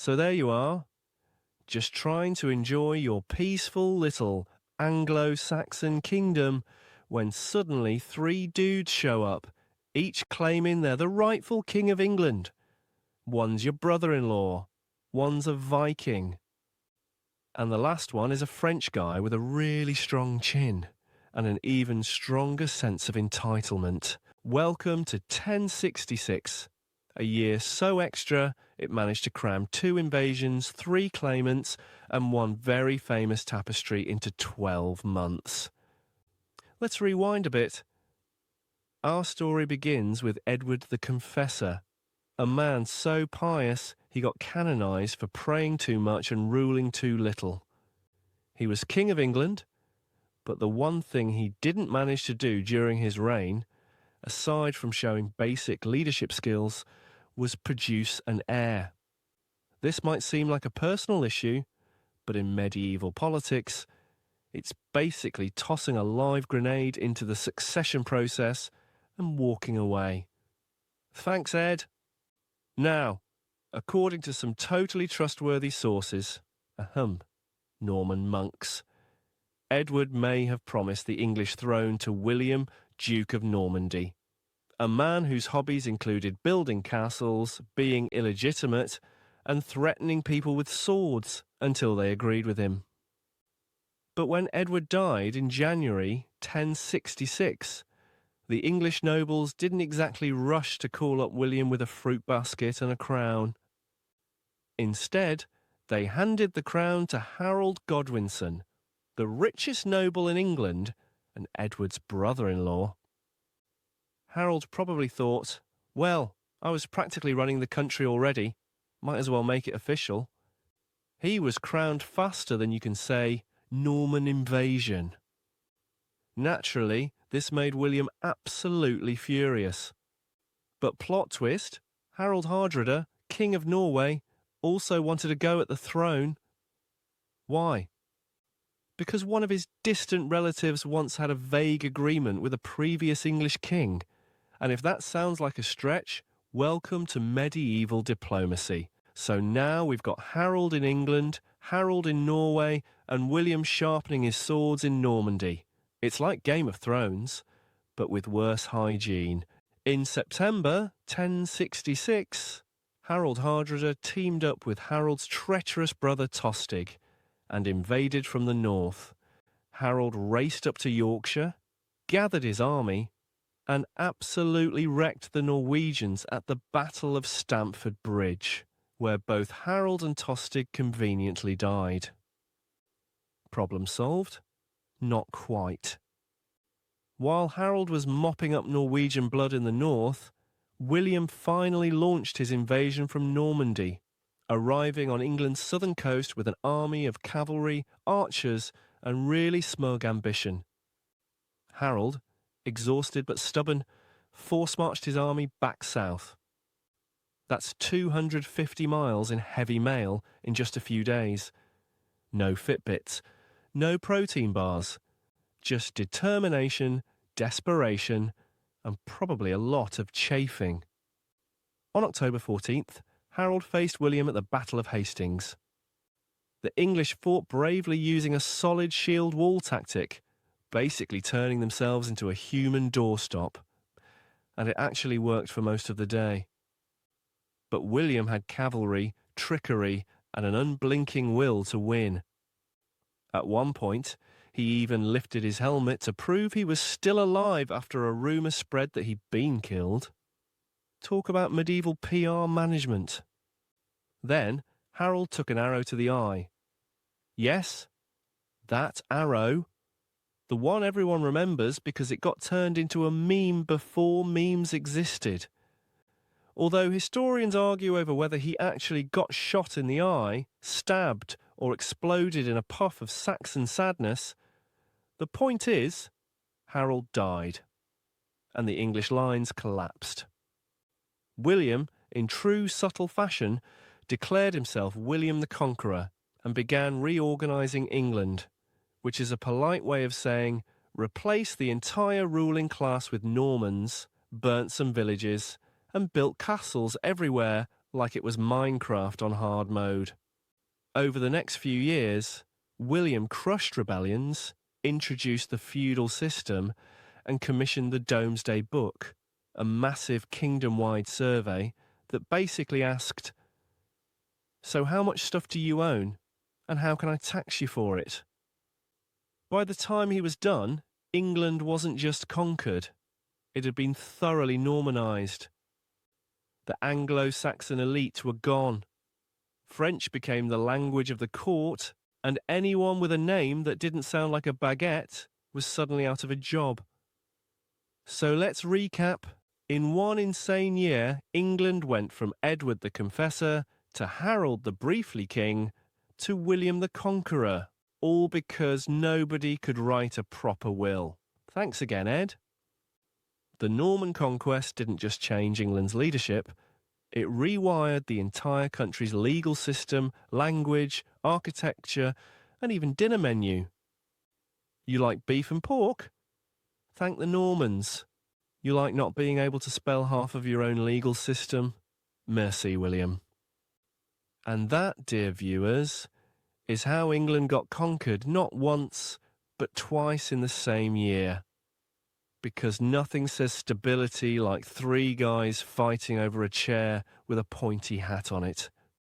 So there you are, just trying to enjoy your peaceful little Anglo-Saxon kingdom when suddenly 3 dudes show up, each claiming they're the rightful king of England. One's your brother-in-law, one's a Viking, and the last one is a French guy with a really strong chin and an even stronger sense of entitlement. Welcome to 1066, a year so extra it managed to cram 2 invasions, 3 claimants, and 1 very famous tapestry into 12 months. Let's rewind a bit. Our story begins with Edward the Confessor, a man so pious he got canonised for praying too much and ruling too little. He was King of England, but the one thing he didn't manage to do during his reign, aside from showing basic leadership skills, was produce an heir. This might seem like a personal issue, but in medieval politics, it's basically tossing a live grenade into the succession process and walking away. Thanks, Ed. Now, according to some totally trustworthy sources, Norman monks, Edward may have promised the English throne to William, Duke of Normandy, a man whose hobbies included building castles, being illegitimate, and threatening people with swords until they agreed with him. But when Edward died in January 1066, the English nobles didn't exactly rush to call up William with a fruit basket and a crown. Instead, they handed the crown to Harold Godwinson, the richest noble in England and Edward's brother-in-law. Harold probably thought, well, I was practically running the country already, might as well make it official. He was crowned faster than you can say Norman invasion. Naturally, this made William absolutely furious. But plot twist, Harald Hardrada, King of Norway, also wanted to go at the throne. Why? Because one of his distant relatives once had a vague agreement with a previous English king. And if that sounds like a stretch, welcome to medieval diplomacy. So now we've got Harold in England, Harold in Norway, and William sharpening his swords in Normandy. It's like Game of Thrones, but with worse hygiene. In September 1066, Harald Hardrada teamed up with Harold's treacherous brother Tostig and invaded from the north. Harold raced up to Yorkshire, gathered his army, and absolutely wrecked the Norwegians at the Battle of Stamford Bridge, where both Harold and Tostig conveniently died. Problem solved? Not quite. While Harold was mopping up Norwegian blood in the north, William finally launched his invasion from Normandy, arriving on England's southern coast with an army of cavalry, archers, and really smug ambition. Harold, exhausted but stubborn, force-marched his army back south. That's 250 miles in heavy mail in just a few days. No Fitbits, no protein bars, just determination, desperation, and probably a lot of chafing. On October 14th, Harold faced William at the Battle of Hastings. The English fought bravely using a solid shield wall tactic, basically turning themselves into a human doorstop. And it actually worked for most of the day. But William had cavalry, trickery, and an unblinking will to win. At one point, he even lifted his helmet to prove he was still alive after a rumour spread that he'd been killed. Talk about medieval PR management. Then, Harold took an arrow to the eye. Yes, that arrow. The one everyone remembers because it got turned into a meme before memes existed. Although historians argue over whether he actually got shot in the eye, stabbed, or exploded in a puff of Saxon sadness, the point is, Harold died, and the English lines collapsed. William, in true subtle fashion, declared himself William the Conqueror and began reorganising England, which is a polite way of saying replace the entire ruling class with Normans, burnt some villages, and built castles everywhere like it was Minecraft on hard mode. Over the next few years, William crushed rebellions, introduced the feudal system, and commissioned the Domesday Book, a massive kingdom-wide survey that basically asked, "So how much stuff do you own, and how can I tax you for it?" By the time he was done, England wasn't just conquered, it had been thoroughly Normanized. The Anglo-Saxon elite were gone. French became the language of the court, and anyone with a name that didn't sound like a baguette was suddenly out of a job. So let's recap. In one insane year, England went from Edward the Confessor to Harold the Briefly King to William the Conqueror, all because nobody could write a proper will. Thanks again, Ed. The Norman Conquest didn't just change England's leadership, it rewired the entire country's legal system, language, architecture, and even dinner menu. You like beef and pork? Thank the Normans. You like not being able to spell half of your own legal system? Merci, William. And that, dear viewers, is how England got conquered not once, but twice in the same year. Because nothing says stability like three guys fighting over a chair with a pointy hat on it.